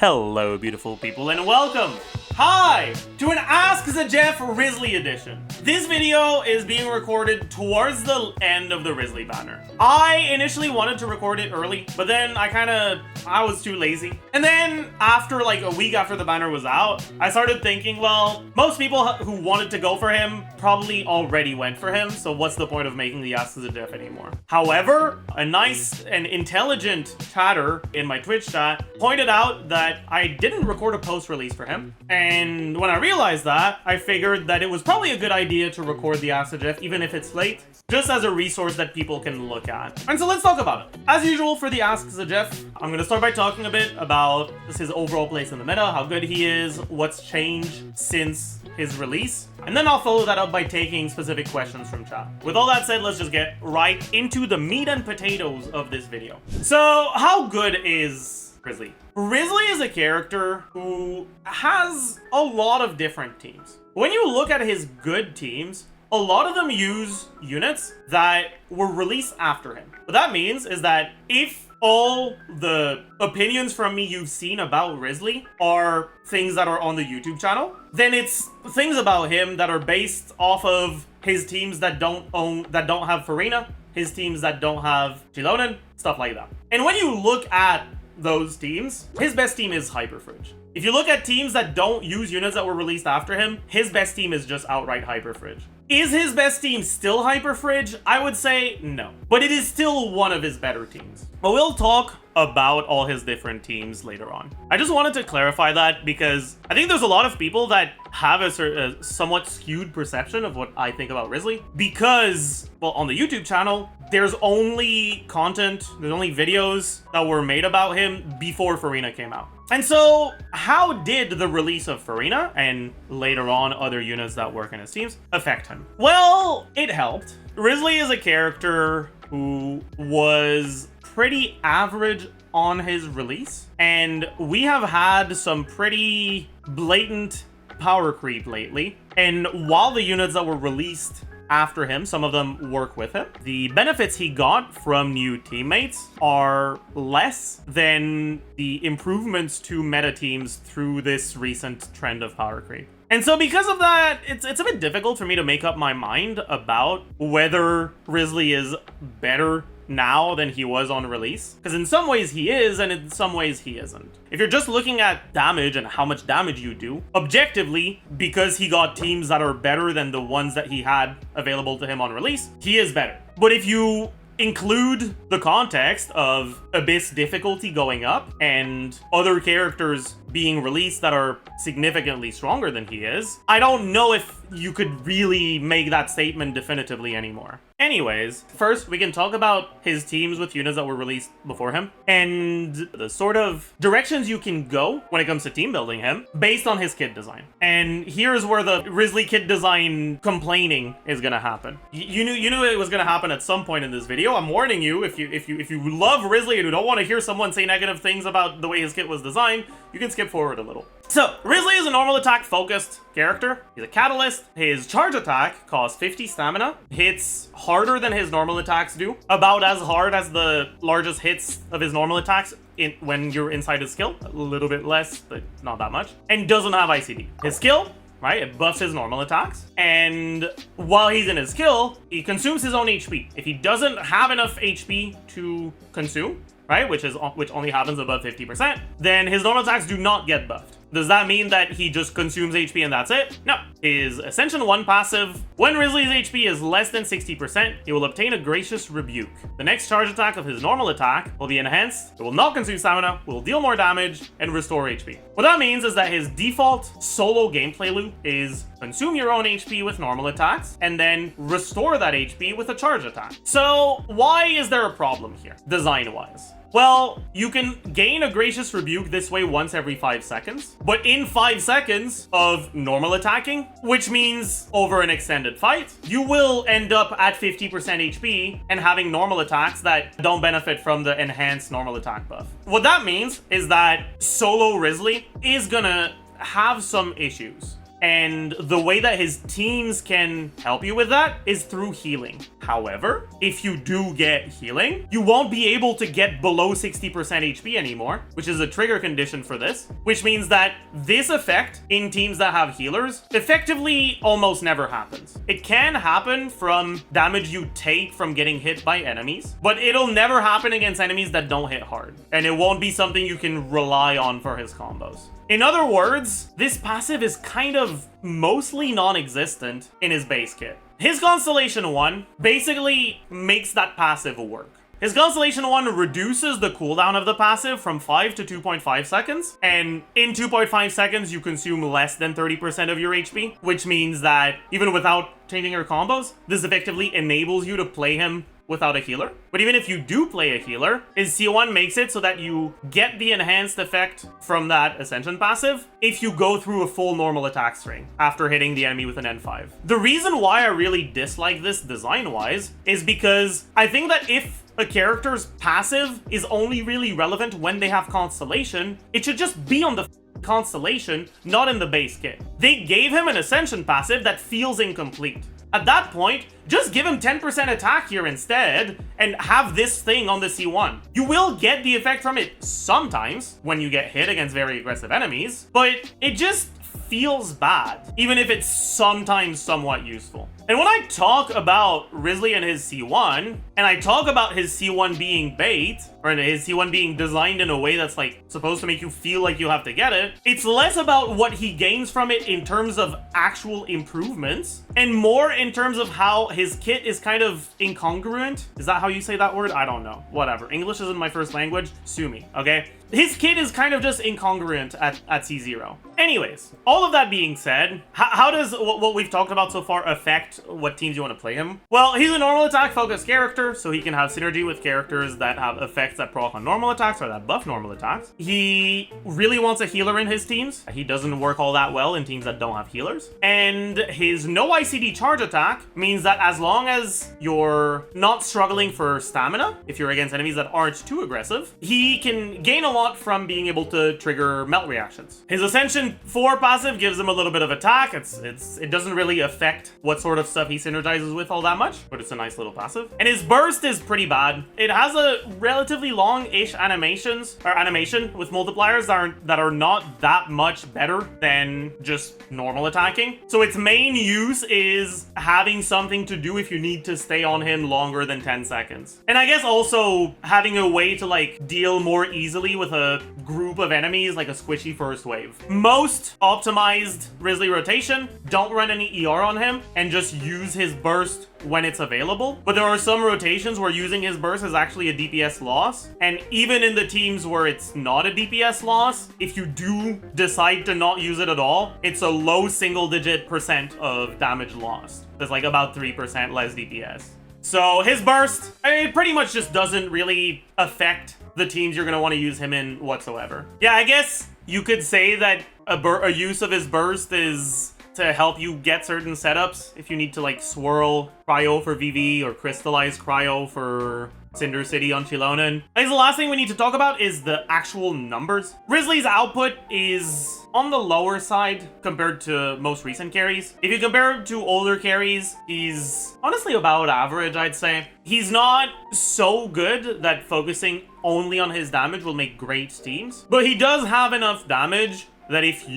Hello, beautiful people, and welcome! Hi! To an Ask Zajef Wriothesley edition. This video is being recorded towards the end of the Wriothesley banner. I initially wanted to record it early, but then I was too lazy. And then after like a week after the banner was out, I started thinking, well, most people who wanted to go for him probably already went for him, so what's the point of making the Ask Zajef anymore? However, a nice and intelligent chatter in my Twitch chat pointed out that I didn't record a post release for him. And when I realized that, I figured that it was probably a good idea to record the Ask Zajef, even if it's late, just as a resource that people can look at. And so let's talk about it. As usual for the Ask Zajef, I'm going to start by talking a bit about just his overall place in the meta, how good he is, what's changed since his release, and then I'll follow that up by taking specific questions from chat. With all that said, let's just get right into the meat and potatoes of this video. So, how good is Wriothesley? Wriothesley is a character who has a lot of different teams. When you look at his good teams, a lot of them use units that were released after him. What that means is that if all the opinions from me you've seen about Wriothesley are things that are on the YouTube channel, then it's things about him that are based off of his teams that don't have Furina, his teams that don't have Xilonen, stuff like that. And when you look at those teams, his best team is Hyperfridge. If you look at teams that don't use units that were released after him, his best team is just outright Hyperfridge. Is his best team still Hyperfridge? I would say no, but it is still one of his better teams. But we'll talk about all his different teams later on. I just wanted to clarify that because I think there's a lot of people that have a somewhat skewed perception of what I think about Wriothesley because, well, on the YouTube channel, there's only videos that were made about him before Furina came out. And so, how did the release of Furina, and later on other units that work in his teams, affect him? Well, it helped. Wriothesley is a character who was pretty average on his release, and we have had some pretty blatant power creep lately. And while the units that were released after him, some of them work with him, the benefits he got from new teammates are less than the improvements to meta teams through this recent trend of power creep. And so because of that, it's a bit difficult for me to make up my mind about whether Wriothesley is better now than he was on release, because in some ways he is and in some ways he isn't. If you're just looking at damage and how much damage you do, objectively, because he got teams that are better than the ones that he had available to him on release, he is better. But if you include the context of Abyss difficulty going up and other characters being released that are significantly stronger than he is, I don't know if you could really make that statement definitively anymore. Anyways, first we can talk about his teams with units that were released before him and the sort of directions you can go when it comes to team building him based on his kit design. And here's where the Wriothesley kit design complaining is gonna happen. You knew it was gonna happen at some point in this video. I'm warning you, if you love Wriothesley and you don't want to hear someone say negative things about the way his kit was designed, you can skip forward a little. So, Wriothesley is a normal attack focused character. He's a catalyst. His charge attack costs 50 stamina, hits harder than his normal attacks do, about as hard as the largest hits of his normal attacks when you're inside his skill, a little bit less, but not that much, and doesn't have ICD. His skill, right, it buffs his normal attacks, and while he's in his skill, he consumes his own HP. If he doesn't have enough HP to consume, right, which only happens above 50%, then his normal attacks do not get buffed. Does that mean that he just consumes HP and that's it? No. His Ascension 1 passive, when Wriothesley's HP is less than 60%, he will obtain a Gracious Rebuke. The next charge attack of his normal attack will be enhanced, it will not consume stamina, will deal more damage, and restore HP. What that means is that his default solo gameplay loop is consume your own HP with normal attacks, and then restore that HP with a charge attack. So why is there a problem here, design-wise? Well, you can gain a Gracious Rebuke this way once every 5 seconds, but in 5 seconds of normal attacking, which means over an extended fight, you will end up at 50% HP and having normal attacks that don't benefit from the enhanced normal attack buff. What that means is that solo Wriothesley is gonna have some issues. and the way that his teams can help you with that is through healing. However, if you do get healing, you won't be able to get below 60% HP anymore, which is a trigger condition for this, which means that this effect in teams that have healers effectively almost never happens. It can happen from damage you take from getting hit by enemies, but it'll never happen against enemies that don't hit hard, and it won't be something you can rely on for his combos. In other words, this passive is kind of mostly non-existent in his base kit. His Constellation 1 basically makes that passive work. His Constellation 1 reduces the cooldown of the passive from 5 to 2.5 seconds, and in 2.5 seconds you consume less than 30% of your HP, which means that even without changing your combos, this effectively enables you to play him without a healer. But even if you do play a healer, his C1 makes it so that you get the enhanced effect from that Ascension passive if you go through a full normal attack string after hitting the enemy with an N5. The reason why I really dislike this design-wise is because I think that if a character's passive is only really relevant when they have Constellation, it should just be on the Constellation, not in the base kit. They gave him an Ascension passive that feels incomplete. At that point, just give him 10% attack here instead, and have this thing on the C1. You will get the effect from it sometimes, when you get hit against very aggressive enemies, but it just feels bad, even if it's sometimes somewhat useful. And when I talk about Wriothesley and his C1, and I talk about his C1 being bait, or his C1 being designed in a way that's like supposed to make you feel like you have to get it, it's less about what he gains from it in terms of actual improvements, and more in terms of how his kit is kind of incongruent. Is that how you say that word? I don't know. Whatever. English isn't my first language. Sue me, okay? His kit is kind of just incongruent at C0. Anyways, all of that being said, how does what we've talked about so far affect what teams you want to play him? Well, he's a normal attack focused character, so he can have synergy with characters that have effects that proc on normal attacks or that buff normal attacks. He really wants a healer in his teams. He doesn't work all that well in teams that don't have healers. And his no ICD charge attack means that as long as you're not struggling for stamina, if you're against enemies that aren't too aggressive, he can gain a lot from being able to trigger melt reactions. His Ascension 4 passive gives him a little bit of attack. It doesn't really affect what sort of stuff he synergizes with all that much, but it's a nice little passive. And his burst is pretty bad. It has a relatively long-ish animation with multipliers that are not that much better than just normal attacking. So its main use is having something to do if you need to stay on him longer than 10 seconds. And I guess also having a way to like deal more easily with a group of enemies, like a squishy first wave. Most optimized Wriothesley rotation don't run any ER on him and just use his burst when it's available, but there are some rotations where using his burst is actually a DPS loss, and even in the teams where it's not a DPS loss, if you do decide to not use it at all, it's a low single-digit % of damage lost. There's like about 3% less DPS. So his burst, it pretty much just doesn't really affect the teams you're going to want to use him in whatsoever. Yeah, I guess you could say that a use of his burst is to help you get certain setups if you need to like swirl cryo for VV or crystallize cryo for Cinder City on Xilonen. I guess the last thing we need to talk about is the actual numbers. Wriothesley's output is on the lower side compared to most recent carries. If you compare him to older carries, he's honestly about average, I'd say. He's not so good that focusing only on his damage will make great teams, but he does have enough damage that if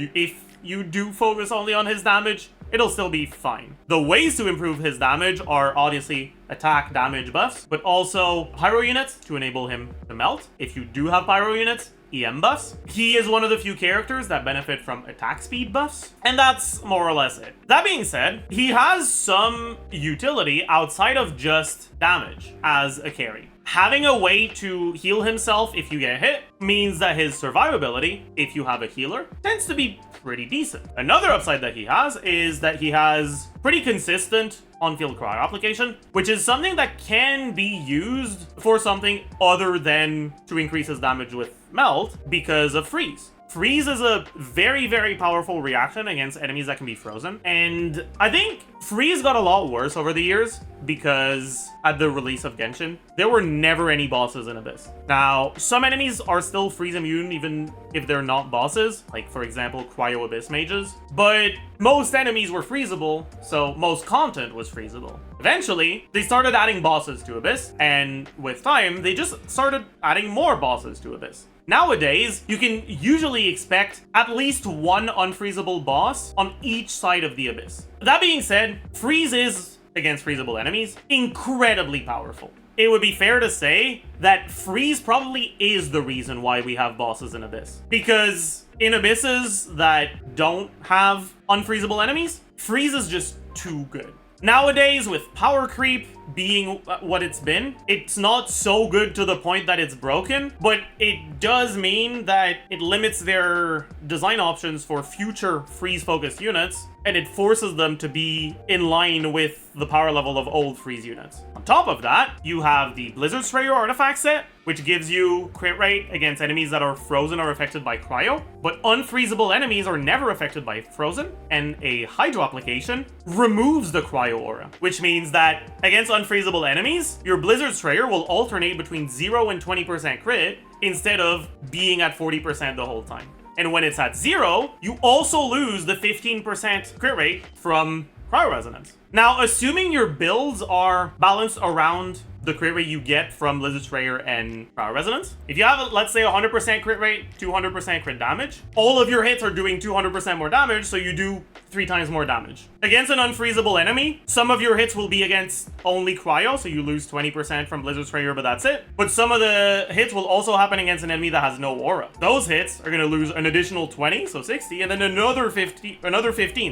you do focus only on his damage, it'll still be fine. The ways to improve his damage are obviously attack damage buffs, but also pyro units to enable him to melt. If you do have pyro units, EM buffs. He is one of the few characters that benefit from attack speed buffs, and that's more or less it. That being said, he has some utility outside of just damage as a carry. Having a way to heal himself if you get hit means that his survivability, if you have a healer, tends to be pretty decent. Another upside that he has is that he has pretty consistent on-field cryo application, which is something that can be used for something other than to increase his damage with melt because of freeze. Freeze is a very, very powerful reaction against enemies that can be frozen. And I think Freeze got a lot worse over the years because at the release of Genshin, there were never any bosses in Abyss. Now, some enemies are still freeze immune even if they're not bosses, like for example, Cryo Abyss mages, but most enemies were freezable, so most content was freezable. Eventually, they started adding bosses to Abyss, and with time, they just started adding more bosses to Abyss. Nowadays, you can usually expect at least one unfreezable boss on each side of the Abyss. That being said, Freeze is, against freezable enemies, incredibly powerful. It would be fair to say that Freeze probably is the reason why we have bosses in Abyss. Because in Abysses that don't have unfreezable enemies, Freeze is just too good. Nowadays, with power creep being what it's been, it's not so good to the point that it's broken, but it does mean that it limits their design options for future freeze-focused units, and it forces them to be in line with the power level of old freeze units. On top of that, you have the Blizzard Sprayer artifact set, which gives you crit rate against enemies that are frozen or affected by cryo, but unfreezable enemies are never affected by frozen, and a hydro application removes the cryo aura, which means that against unfreezable enemies, your Blizzard Sprayer will alternate between 0 and 20% crit instead of being at 40% the whole time. And when it's at 0, you also lose the 15% crit rate from cryo resonance. Now, assuming your builds are balanced around the crit rate you get from Blizzard Sprayer and Cryo Resonance. If you have, let's say, 100% crit rate, 200% crit damage, all of your hits are doing 200% more damage, so you do 3 times more damage. Against an unfreezable enemy, some of your hits will be against only Cryo, so you lose 20% from Blizzard Sprayer, but that's it. But some of the hits will also happen against an enemy that has no aura. Those hits are going to lose an additional 20, so 60, and then another 15,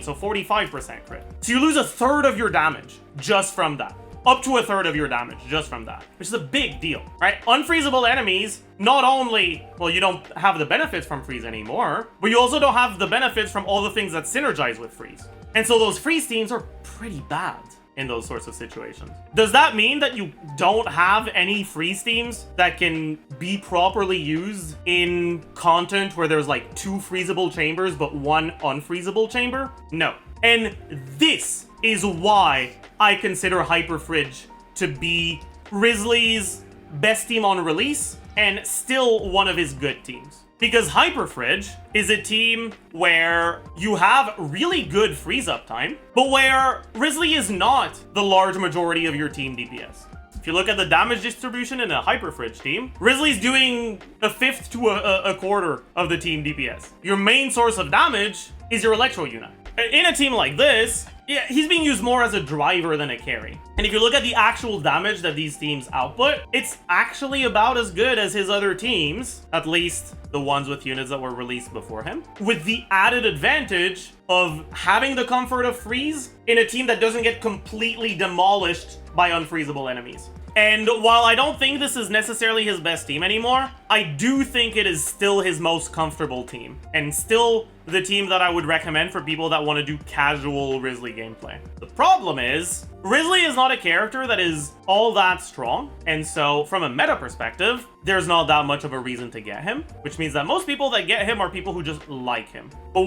so 45% crit. So you lose a third of your damage just from that. Up to a third of your damage just from that, which is a big deal, right? Unfreezable enemies, not only, well, you don't have the benefits from freeze anymore, but you also don't have the benefits from all the things that synergize with freeze. And so those freeze teams are pretty bad in those sorts of situations. Does that mean that you don't have any freeze teams that can be properly used in content where there's like 2 freezable chambers but 1 unfreezable chamber? No. And this is why I consider Hyperfridge to be Wriothesley's best team on release and still one of his good teams. Because Hyperfridge is a team where you have really good freeze uptime, but where Wriothesley is not the large majority of your team DPS. If you look at the damage distribution in a Hyperfridge team, Wriothesley's doing a fifth to a quarter of the team DPS. Your main source of damage is your Electro unit. In a team like this, yeah, he's being used more as a driver than a carry. And if you look at the actual damage that these teams output, it's actually about as good as his other teams, at least the ones with units that were released before him, with the added advantage of having the comfort of freeze in a team that doesn't get completely demolished by unfreezable enemies. And while I don't think this is necessarily his best team anymore, I do think it is still his most comfortable team, and still the team that I would recommend for people that want to do casual Wriothesley gameplay. The problem is, Wriothesley is not a character that is all that strong, and so from a meta perspective, there's not that much of a reason to get him, which means that most people that get him are people who just like him. But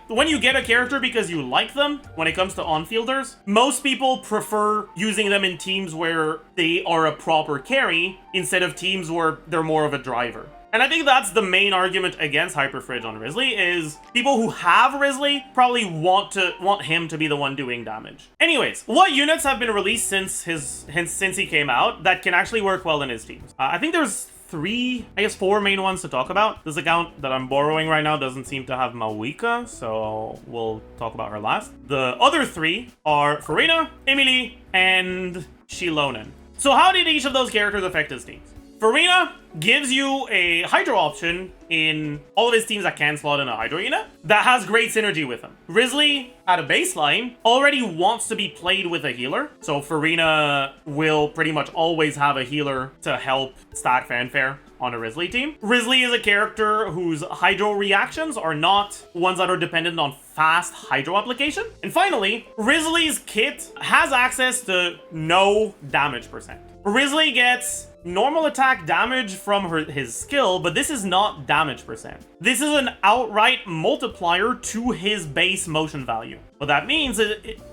when you get a character because you like them, when it comes to on-fielders, most people prefer using them in teams where they are a proper carry instead of teams where they're more of a driver. And I think that's the main argument against Hyperfridge on Wriothesley, is people who have Wriothesley probably want him to be the one doing damage. Anyways, what units have been released since he came out that can actually work well in his teams? I think there's 4 main ones to talk about. This account that I'm borrowing right now doesn't seem to have Mavuika, so we'll talk about her last. The other 3 are Furina, Emilie, and Xilonen. So how did each of those characters affect his teams? Furina gives you a Hydro option in all of his teams that can slot in a Hydro unit that has great synergy with him. Wriothesley, at a baseline, already wants to be played with a healer, so Furina will pretty much always have a healer to help stack fanfare on a Wriothesley team. Wriothesley is a character whose Hydro reactions are not ones that are dependent on fast Hydro application. And finally, Wriothesley's kit has access to no damage percent. Wriothesley gets normal attack damage from his skill, but this is not damage percent. This is an outright multiplier to his base motion value. What that means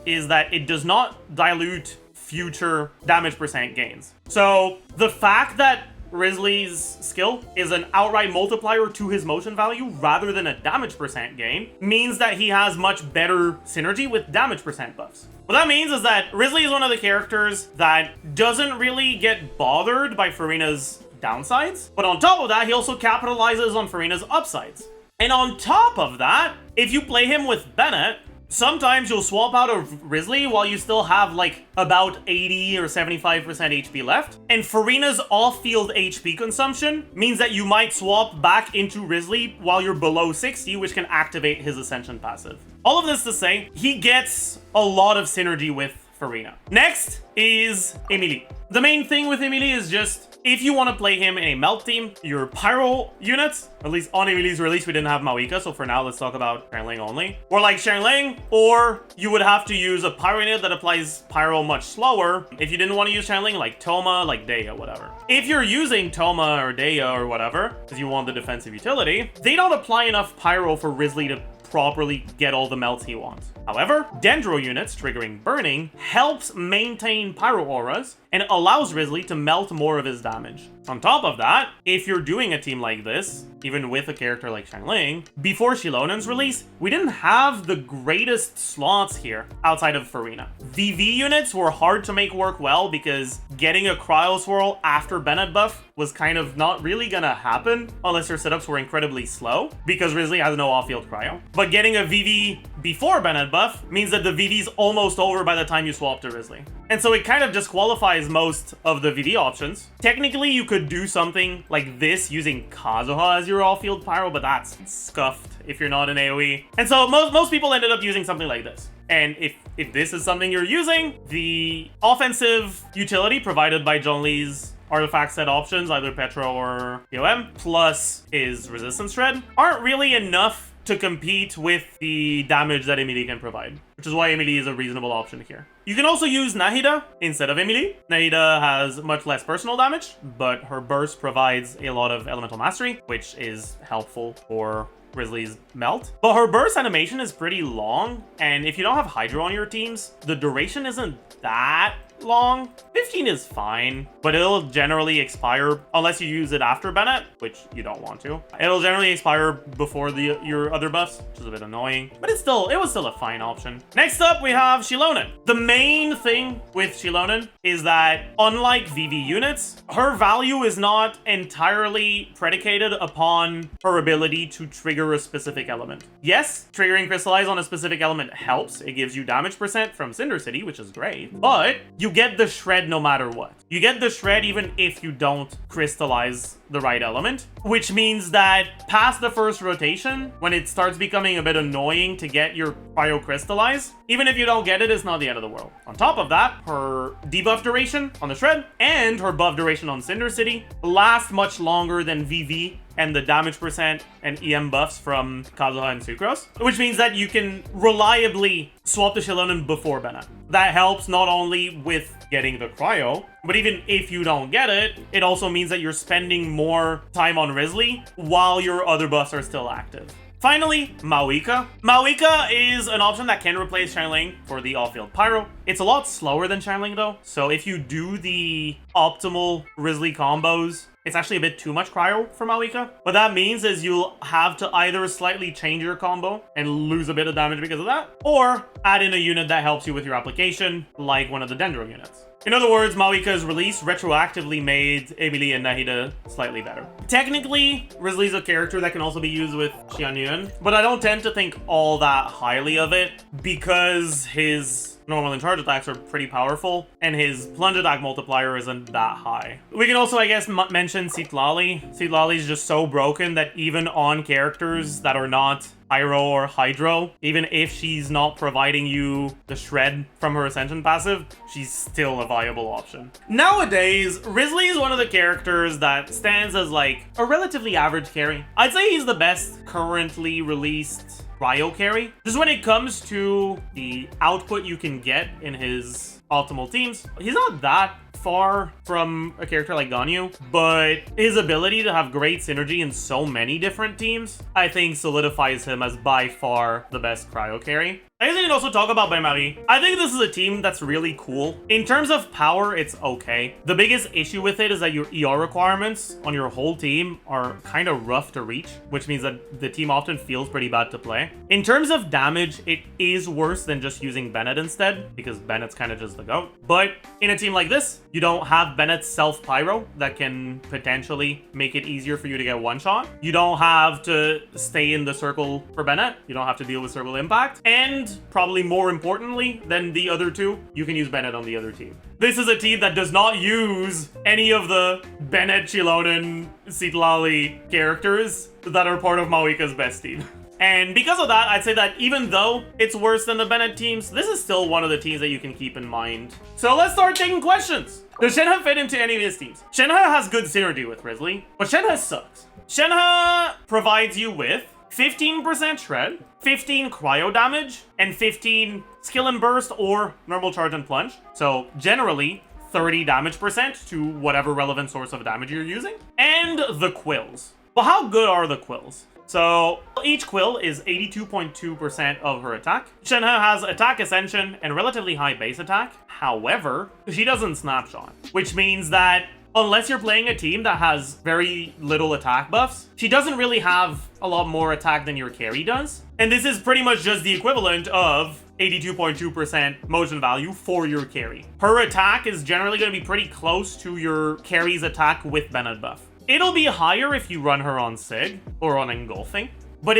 is that it does not dilute future damage percent gains. So the fact that Wriothesley's skill is an outright multiplier to his motion value rather than a damage percent gain means that he has much better synergy with damage percent buffs. What that means is that Wriothesley is one of the characters that doesn't really get bothered by Furina's downsides, but on top of that, he also capitalizes on Furina's upsides. And on top of that, if you play him with Bennett, sometimes you'll swap out of Wriothesley while you still have like about 80 or 75% HP left. And Furina's off-field HP consumption means that you might swap back into Wriothesley while you're below 60, which can activate his Ascension passive. All of this to say, he gets a lot of synergy with Furina. Next is Emilie. The main thing with Emilie is just, if you want to play him in a melt team, your pyro units, at least on Emilie's release, we didn't have Mavuika, so for now, let's talk about Xianyun only. Or like Xianyun, or you would have to use a pyro unit that applies pyro much slower. If you didn't want to use Xianyun, like Toma, like Daya, whatever. If you're using Toma or Daya or whatever, because you want the defensive utility, they don't apply enough pyro for Wriothesley to properly get all the melts he wants. However, Dendro units triggering burning helps maintain pyro auras and allows Wriothesley to melt more of his damage. On top of that, if you're doing a team like this, even with a character like Xianyun, before Xilonen's release, we didn't have the greatest slots here outside of Furina. VV units were hard to make work well because getting a Cryo Swirl after Bennett buff was kind of not really gonna happen unless your setups were incredibly slow because Wriothesley has no off-field cryo. But getting a VV before Bennett buff means that the VV's almost over by the time you swap to Wriothesley. And so it kind of disqualifies most of the VV options. Technically, you could do something like this using Kazuha as your off-field pyro, but that's scuffed if you're not an AoE. And so most people ended up using something like this. And if this is something you're using, the offensive utility provided by Zhongli's artifact set options, either Petro or POM, plus his resistance shred, aren't really enough to compete with the damage that Emilie can provide, which is why Emilie is a reasonable option here. You can also use Nahida instead of Emilie. Nahida has much less personal damage, but her burst provides a lot of elemental mastery, which is helpful for Wriothesley's melt. But her burst animation is pretty long, and if you don't have Hydro on your teams, the duration isn't that long. 15 is fine, but it'll generally expire unless you use it after Bennett, which you don't want to. It'll generally expire before your other buffs, which is a bit annoying, but it was still a fine option. Next up, we have Xilonen. The main thing with Xilonen is that unlike VV units, her value is not entirely predicated upon her ability to trigger a specific element. Yes, triggering Crystallize on a specific element helps. It gives you damage percent from Cinder City, which is great, but you get the shred no matter what. You get the shred even if you don't crystallize the right element, which means that past the first rotation, when it starts becoming a bit annoying to get your cryo crystallize, even if you don't get it, it's not the end of the world. On top of that, her debuff duration on the shred and her buff duration on Cinder City last much longer than VV and the damage percent and EM buffs from Kazuha and Sucrose, which means that you can reliably swap the Xilonen before Bennett. That helps not only with getting the cryo, but even if you don't get it, it also means that you're spending more time on Wriothesley while your other buffs are still active. Finally, Mavuika. Mavuika is an option that can replace Xianyun for the off-field pyro. It's a lot slower than Xianyun though, so if you do the optimal Wriothesley combos, it's actually a bit too much cryo for Mavuika. What that means is you'll have to either slightly change your combo and lose a bit of damage because of that, or add in a unit that helps you with your application, like one of the Dendro units. In other words, Mavuika's release retroactively made Emilie and Nahida slightly better. Technically, Wriothesley's a character that can also be used with Xianyun, but I don't tend to think all that highly of it because his normal and charge attacks are pretty powerful, and his plunge attack multiplier isn't that high. We can also, I guess, mention Citlali. Citlali is just so broken that even on characters that are not Pyro or Hydro, even if she's not providing you the shred from her Ascension passive, she's still a viable option. Nowadays, Wriothesley is one of the characters that stands as like a relatively average carry. I'd say he's the best currently released cryo carry. Just when it comes to the output you can get in his optimal teams, he's not that far from a character like Ganyu, but his ability to have great synergy in so many different teams, I think solidifies him as by far the best cryo carry. I guess I can also talk about Bain. I think this is a team that's really cool. In terms of power, it's okay. The biggest issue with it is that your ER requirements on your whole team are kind of rough to reach, which means that the team often feels pretty bad to play. In terms of damage, it is worse than just using Bennett instead, because Bennett's kind of just the GOAT. But in a team like this, you don't have Bennett's self-pyro that can potentially make it easier for you to get one-shot. You don't have to stay in the circle for Bennett. You don't have to deal with circle impact. And probably more importantly than the other two, you can use Bennett on the other team. This is a team that does not use any of the Bennett, Xilonen, Citlali characters that are part of Mavuika's best team. And because of that, I'd say that even though it's worse than the Bennett teams, this is still one of the teams that you can keep in mind. So let's start taking questions. Does Shenhe fit into any of his teams? Shenhe has good synergy with Wriothesley, but Shenhe sucks. Shenhe provides you with 15% shred, 15 cryo damage, and 15 skill and burst or normal charge and plunge. So generally, 30 damage percent to whatever relevant source of damage you're using. And the quills. Well, how good are the quills? So each quill is 82.2% of her attack. Shenhe has attack ascension and relatively high base attack. However, she doesn't snapshot, which means that unless you're playing a team that has very little attack buffs, she doesn't really have a lot more attack than your carry does. And this is pretty much just the equivalent of 82.2% motion value for your carry. Her attack is generally going to be pretty close to your carry's attack with Bennett buff. It'll be higher if you run her on Sig or on Engulfing, but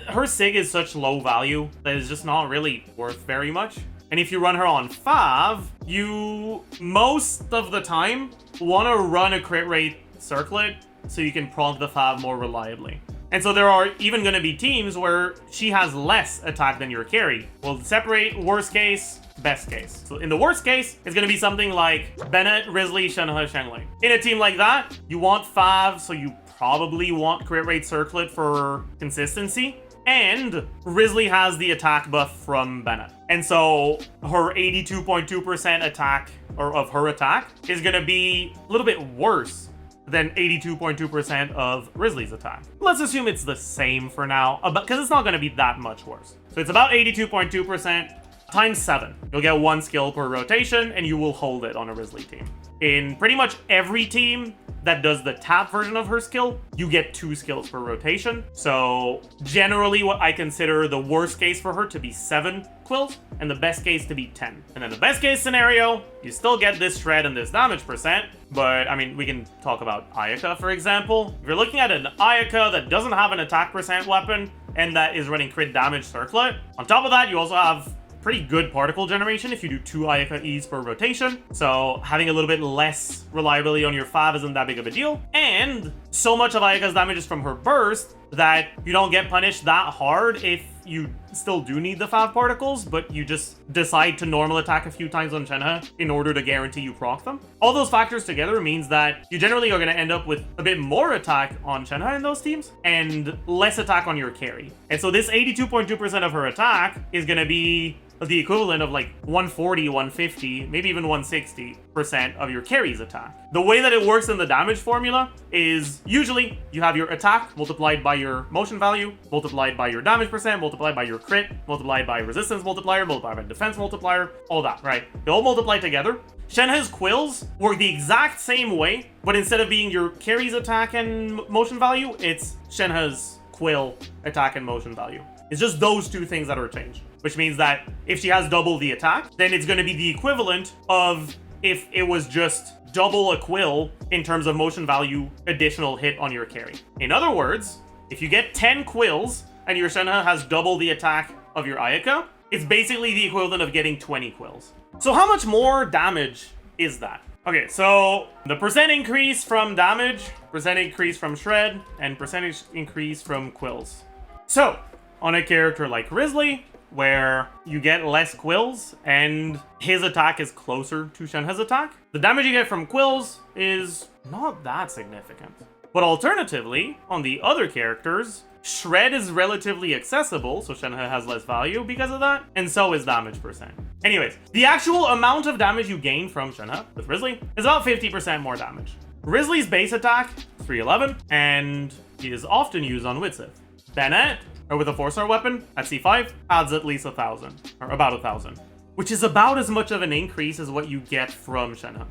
her Sig is such low value that it's just not really worth very much. And if you run her on Fav, you most of the time want to run a crit rate circlet so you can proc the Fav more reliably. And so there are even going to be teams where she has less attack than your carry. We'll separate worst case, best case. So in the worst case, it's going to be something like Bennett, Wriothesley, Shenhe, Shenhe. In a team like that, you want Fav, so you probably want crit rate circlet for consistency. And Wriothesley has the attack buff from Bennett. And so her 82.2% attack, or of her attack, is going to be a little bit worse than 82.2% of Wriothesley's attack. Let's assume it's the same for now, because it's not going to be that much worse. So it's about 82.2% times 7. You'll get 1 skill per rotation, and you will hold it on a Wriothesley team. In pretty much every team that does the tap version of her skill, you get 2 skills per rotation. So generally what I consider the worst case for her to be 7 quills, and the best case to be 10. And then the best case scenario, you still get this shred and this damage percent, but I mean, we can talk about Ayaka, for example. If you're looking at an Ayaka that doesn't have an attack percent weapon, and that is running crit damage circlet, on top of that, you also have pretty good particle generation if you do 2 Ayaka E's per rotation. So having a little bit less reliability on your Fav isn't that big of a deal. And so much of Ayaka's damage is from her burst that you don't get punished that hard if you still do need the Fav particles, but you just decide to normal attack a few times on Shenhe in order to guarantee you proc them. All those factors together means that you generally are going to end up with a bit more attack on Shenhe in those teams and less attack on your carry. And so this 82.2% of her attack is going to be the equivalent of like 140, 150, maybe even 160% of your carry's attack. The way that it works in the damage formula is usually you have your attack multiplied by your motion value, multiplied by your damage percent, multiplied by your crit, multiplied by resistance multiplier, multiplied by defense multiplier, all that, right? They all multiply together. Shenhe's quills work the exact same way, but instead of being your carry's attack and motion value, it's Shenhe's quill attack and motion value. It's just those two things that are changed, which means that if she has double the attack, then it's going to be the equivalent of if it was just double a quill in terms of motion value additional hit on your carry. In other words, if you get 10 quills and your Shenhe has double the attack of your Ayaka, it's basically the equivalent of getting 20 quills. So how much more damage is that? Okay, so the percent increase from damage, percent increase from shred, and percentage increase from quills. So on a character like Wriothesley, where you get less quills and his attack is closer to Shenhe's attack, the damage you get from quills is not that significant. But alternatively, on the other characters, Shred is relatively accessible, so Shenhe has less value because of that, and so is damage percent. Anyways, the actual amount of damage you gain from Shenhe with Wriothesley is about 50% more damage. Wriothesley's base attack is 311, and he is often used on Widsith. Bennett, or with a 4-star weapon at C5, adds at least 1,000, or about 1,000, which is about as much of an increase as what you get from Shenhe.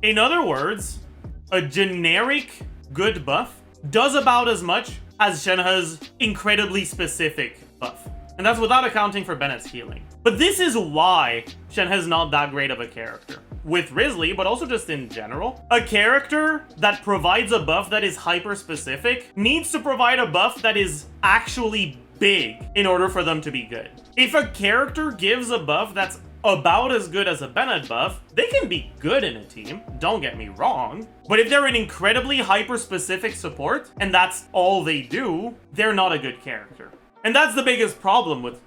In other words, a generic good buff does about as much as Shenhe's incredibly specific buff. And that's without accounting for Bennett's healing. But this is why Shenhe's not that great of a character. With Wriothesley, but also just in general, a character that provides a buff that is hyper-specific needs to provide a buff that is actually big in order for them to be good. If a character gives a buff that's about as good as a Bennett buff, they can be good in a team, don't get me wrong. But if they're an incredibly hyper-specific support, and that's all they do, they're not a good character. And that's the biggest problem with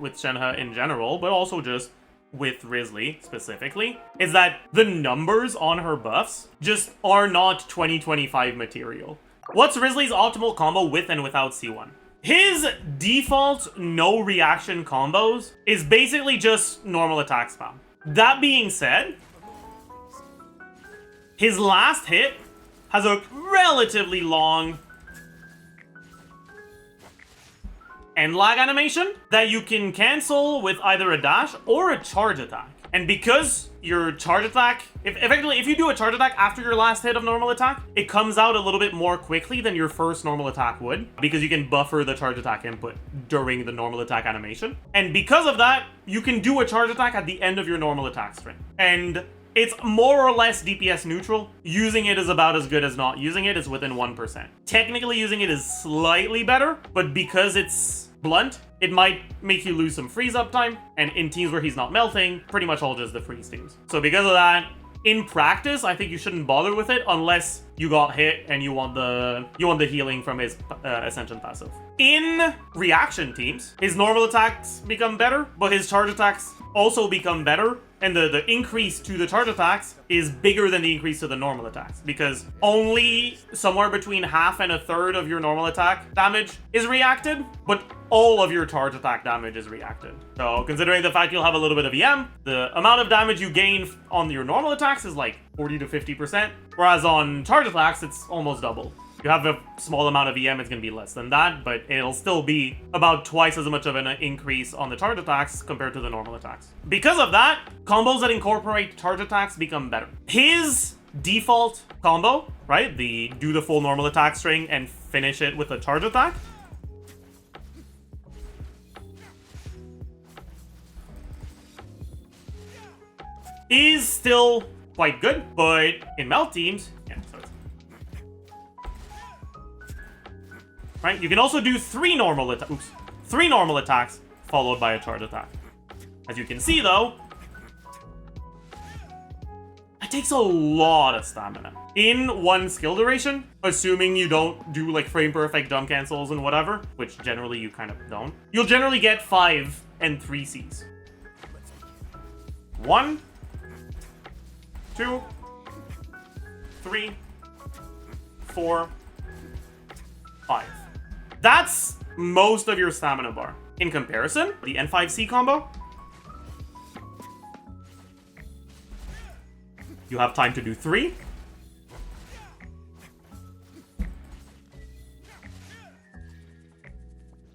Shenhe in general, but also just with Wriothesley specifically, is that the numbers on her buffs just are not 2025 material. What's Wriothesley's optimal combo with and without C1? His default no reaction combos is basically just normal attack spam. That being said, his last hit has a relatively long end lag animation that you can cancel with either a dash or a charge attack. And because your charge attack, if you do a charge attack after your last hit of normal attack, it comes out a little bit more quickly than your first normal attack would, because you can buffer the charge attack input during the normal attack animation. And because of that, you can do a charge attack at the end of your normal attack string. And it's more or less DPS neutral. Using it is about as good as not using it. Is within 1%. Technically using it is slightly better, but because it's blunt, it might make you lose some freeze up time, and in teams where he's not melting, pretty much all just the freeze teams. So because of that, in practice, I think you shouldn't bother with it unless you got hit and you want the healing from his Ascension passive. In reaction teams, his normal attacks become better, but his charge attacks also become better, and the increase to the charge attacks is bigger than the increase to the normal attacks, because only somewhere between half and a third of your normal attack damage is reacted, but all of your charge attack damage is reacted. So considering the fact you'll have a little bit of EM, the amount of damage you gain on your normal attacks is like 40 to 50%, whereas on charge attacks, it's almost double. If you have a small amount of EM, it's going to be less than that, but it'll still be about twice as much of an increase on the charge attacks compared to the normal attacks. Because of that, combos that incorporate charge attacks become better. His default combo, right, do the full normal attack string and finish it with a charge attack, is still quite good, but in melt teams, right? You can also do three normal attacks followed by a charge attack. As you can see though, it takes a lot of stamina in one skill duration, assuming you don't do like frame perfect dumb cancels and whatever, which generally you kind of don't. You'll generally get 5 and 3 Cs. 1, 2, 3, 4, 5. That's most of your stamina bar. In comparison, the N5C combo, you have time to do 3.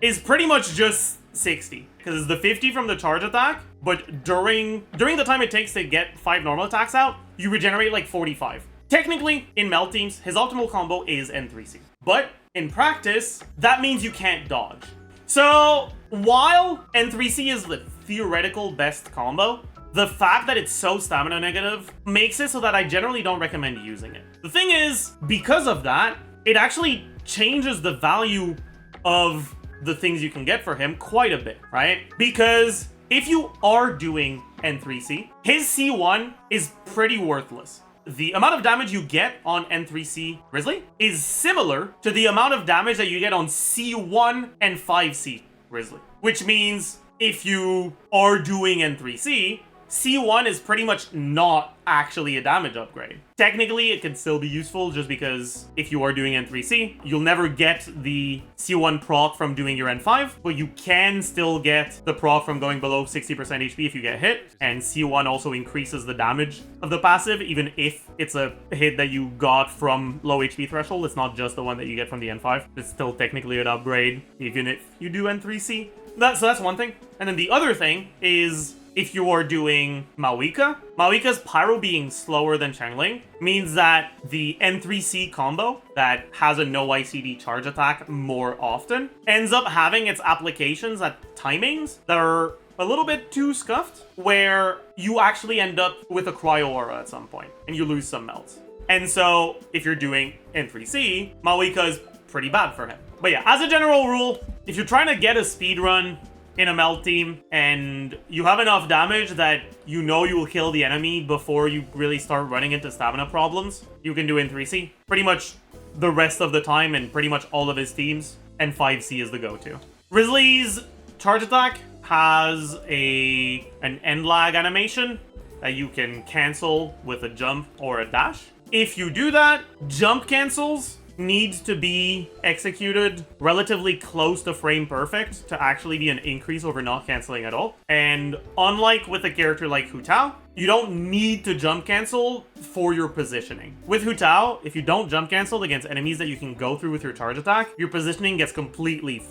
Is pretty much just 60, because it's the 50 from the charge attack, but during the time it takes to get 5 normal attacks out, you regenerate like 45. Technically, in melt teams, his optimal combo is N3C. But in practice, that means you can't dodge. So while N3C is the theoretical best combo, the fact that it's so stamina negative makes it so that I generally don't recommend using it. The thing is, because of that, it actually changes the value of the things you can get for him quite a bit, right? Because if you are doing N3C, his C1 is pretty worthless. The amount of damage you get on N3C Wriothesley is similar to the amount of damage that you get on C1 and 5C Wriothesley. Which means if you are doing N3C, C1 is pretty much not actually a damage upgrade. Technically, it can still be useful just because if you are doing N3C, you'll never get the C1 proc from doing your N5, but you can still get the proc from going below 60% HP if you get hit, and C1 also increases the damage of the passive, even if it's a hit that you got from low HP threshold. It's not just the one that you get from the N5. It's still technically an upgrade, even if you do N3C. So that's one thing. And then the other thing is, if you are doing Mavuika, Mavuika's Pyro being slower than Xiangling means that the N3C combo that has a no ICD charge attack more often ends up having its applications at timings that are a little bit too scuffed, where you actually end up with a Cryo Aura at some point and you lose some melts. And so if you're doing N3C, Mavuika is pretty bad for him. But yeah, as a general rule, if you're trying to get a speed run in a melt team and you have enough damage that you know you will kill the enemy before you really start running into stamina problems, you can do N3C pretty much the rest of the time and pretty much all of his teams, and 5C is the go-to. Wriothesley's charge attack has an end lag animation that you can cancel with a jump or a dash. If you do that, jump cancels needs to be executed relatively close to frame perfect to actually be an increase over not canceling at all. And unlike with a character like Hu Tao, you don't need to jump cancel for your positioning. With Hu Tao, if you don't jump cancel against enemies that you can go through with your charge attack, your positioning gets completely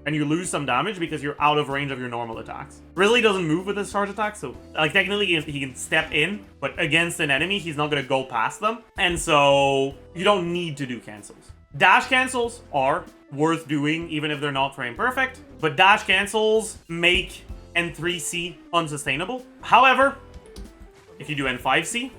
and you lose some damage because you're out of range of your normal attacks. Wriothesley doesn't move with his charge attack, so like technically he can step in, but against an enemy, he's not gonna go past them. And so you don't need to do cancels. Dash cancels are worth doing even if they're not frame perfect, but dash cancels make N3C unsustainable. However, if you do N5C,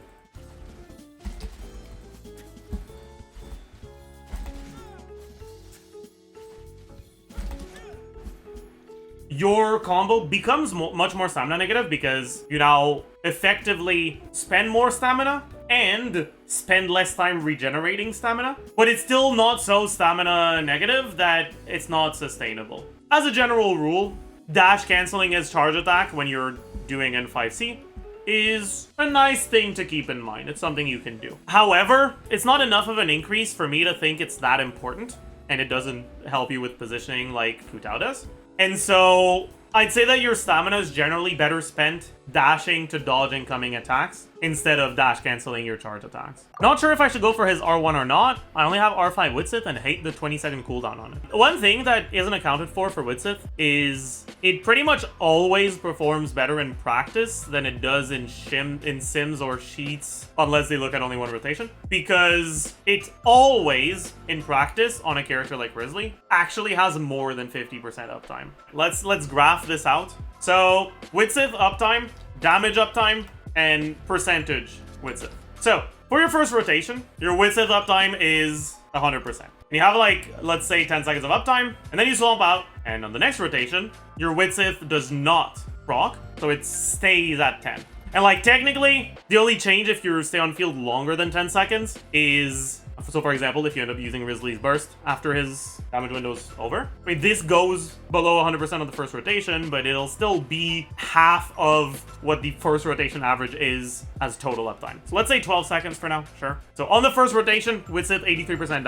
your combo becomes much more stamina negative because you now effectively spend more stamina and spend less time regenerating stamina, but it's still not so stamina negative that it's not sustainable. As a general rule, dash canceling his charge attack when you're doing N5C is a nice thing to keep in mind. It's something you can do. However, it's not enough of an increase for me to think it's that important, and it doesn't help you with positioning like Hu Tao does. And so I'd say that your stamina is generally better spent dashing to dodge incoming attacks instead of dash canceling your charge attacks. Not sure if I should go for his R1 or not. I only have R5 Widsith and hate the 20-second cooldown on it. One thing that isn't accounted for Widsith is it pretty much always performs better in practice than it does in sims or sheets, unless they look at only one rotation, because it always, in practice, on a character like Wriothesley, actually has more than 50% uptime. Let's graph this out. So, Widsith uptime, damage uptime, and percentage Widsith. So, for your first rotation, your Widsith uptime is 100%. And you have like, let's say 10 seconds of uptime, and then you swap out, and on the next rotation, your Widsith does not proc, so it stays at 10. And like technically, the only change if you stay on field longer than 10 seconds is, so for example, if you end up using Wriothesley's burst after his damage window's over, I mean, this goes below 100% of the first rotation, but it'll still be half of what the first rotation average is as total uptime. So let's say 12 seconds for now, sure. So on the first rotation, Widsith 83%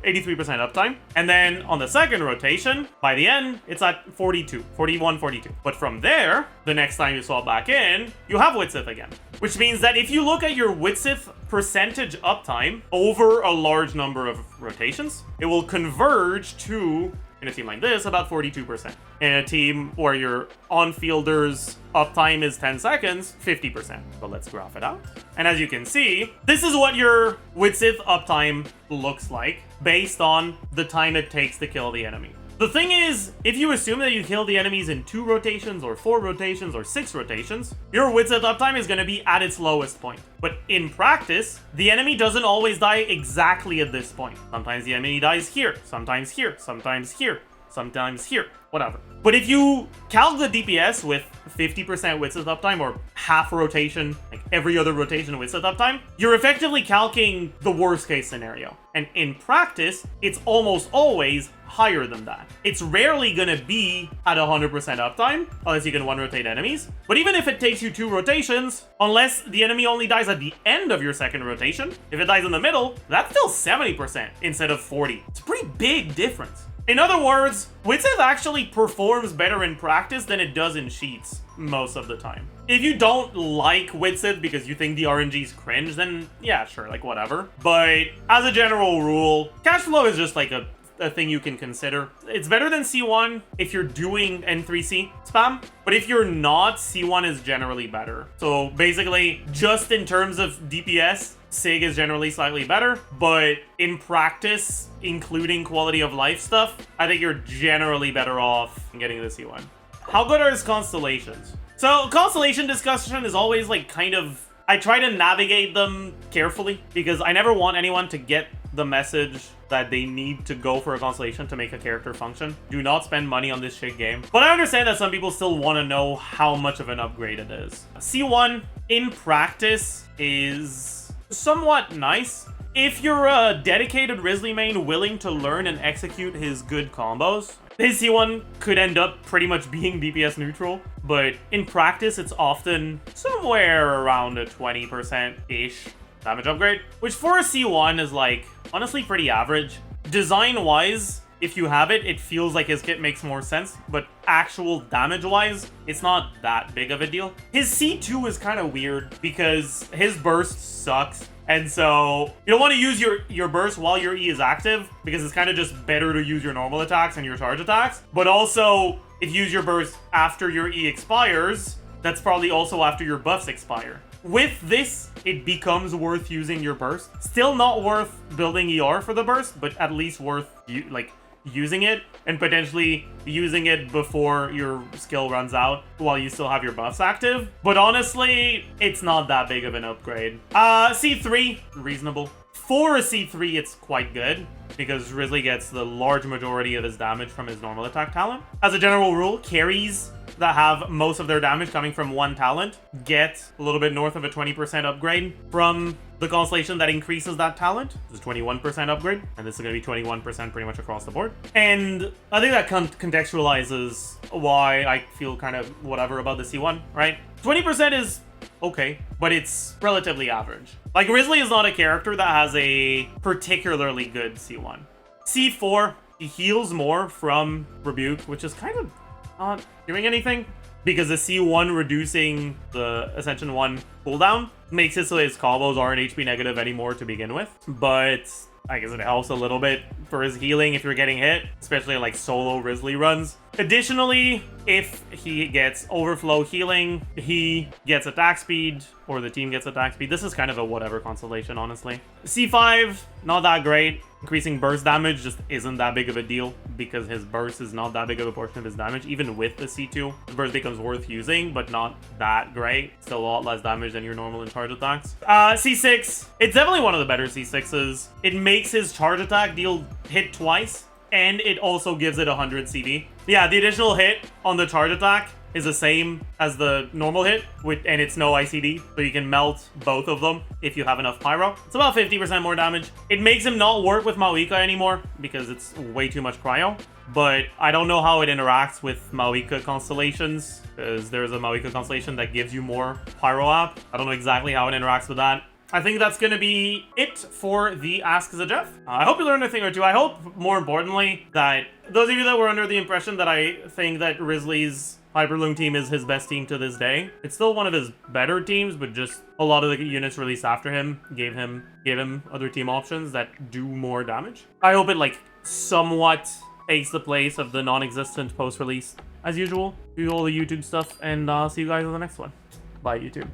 83% uptime. And then on the second rotation, by the end, it's at 42. But from there, the next time you swap back in, you have Widsith again. Which means that if you look at your Widsith percentage uptime over a large number of rotations, it will converge to, in a team like this, about 42%. In a team where your on-fielder's uptime is 10 seconds, 50%. But let's graph it out. And as you can see, this is what your Widsith uptime looks like based on the time it takes to kill the enemy. The thing is, if you assume that you kill the enemies in 2 rotations or 4 rotations or 6 rotations, your Widsith uptime is going to be at its lowest point. But in practice, the enemy doesn't always die exactly at this point. Sometimes the enemy dies here, sometimes here, sometimes here, sometimes here, whatever. But if you calc the DPS with 50% Widsith uptime or half rotation, like every other rotation Widsith uptime, you're effectively calculating the worst case scenario. And in practice, it's almost always higher than that. It's rarely gonna be at 100% uptime, unless you can one-rotate enemies. But even if it takes you 2 rotations, unless the enemy only dies at the end of your second rotation, if it dies in the middle, that's still 70% instead of 40. It's a pretty big difference. In other words, Widsith actually performs better in practice than it does in sheets most of the time. If you don't like Widsith because you think the RNG's cringe, then yeah, sure, like whatever. But as a general rule, cash flow is just like a thing you can consider. It's better than C1 if you're doing N3C spam, but if you're not, C1 is generally better. So basically, just in terms of DPS, SIG is generally slightly better, but in practice, including quality of life stuff, I think you're generally better off getting the C1. How good are his Constellations? So Constellation discussion is always like kind of, I try to navigate them carefully because I never want anyone to get the message that they need to go for a Constellation to make a character function. Do not spend money on this shit game. But I understand that some people still want to know how much of an upgrade it is. C1 in practice is somewhat nice. If you're a dedicated Wriothesley main willing to learn and execute his good combos, his C1 could end up pretty much being DPS neutral, but in practice it's often somewhere around a 20%-ish damage upgrade, which for a C1 is like, honestly pretty average. Design-wise, if you have it, it feels like his kit makes more sense, but actual damage-wise, it's not that big of a deal. His C2 is kind of weird because his burst sucks. And so you don't want to use your burst while your E is active because it's kind of just better to use your normal attacks and your charge attacks. But also, if you use your burst after your E expires, that's probably also after your buffs expire. With this, it becomes worth using your burst. Still not worth building ER for the burst, but at least worth using it and potentially using it before your skill runs out while you still have your buffs active. But honestly, it's not that big of an upgrade. C3, reasonable. For a C3, it's quite good because Wriothesley gets the large majority of his damage from his normal attack talent. As a general rule, carries that have most of their damage coming from one talent get a little bit north of a 20% upgrade from the Constellation that increases that talent. This is 21% upgrade, and this is going to be 21% pretty much across the board. And I think that contextualizes why I feel kind of whatever about the C1, right? 20% is okay, but it's relatively average. Like, Wriothesley is not a character that has a particularly good C1. C4, he heals more from Rebuke, which is kind of not doing anything because the C1 reducing the Ascension 1 cooldown makes it so his combos aren't HP negative anymore to begin with. But I guess it helps a little bit for his healing if you're getting hit, especially like solo Wriothesley runs. Additionally, if he gets overflow healing, he gets attack speed, or the team gets attack speed. This is kind of a whatever Constellation, honestly. C5, not that great. Increasing burst damage just isn't that big of a deal because his burst is not that big of a portion of his damage. Even with the C2, the burst becomes worth using, but not that great. Still a lot less damage than your normal and charge attacks. C6, it's definitely one of the better C6s. It makes his charge attack deal hit twice, and it also gives it 100 CV. Yeah, the additional hit on the charge attack is the same as the normal hit, and it's no ICD, so you can melt both of them if you have enough pyro. It's about 50% more damage. It makes him not work with Mavuika anymore because it's way too much cryo, but I don't know how it interacts with Mavuika Constellations because there's a Mavuika Constellation that gives you more pyro app. I don't know exactly how it interacts with that. I think that's going to be it for the Ask Zajef. I hope you learned a thing or two. I hope, more importantly, that those of you that were under the impression that I think that Wriothesley's Hyperloom team is his best team to this day, it's still one of his better teams, but just a lot of the units released after him gave him other team options that do more damage. I hope it like somewhat takes the place of the non-existent post-release as usual. Do all the YouTube stuff, and I'll see you guys on the next one. Bye, YouTube.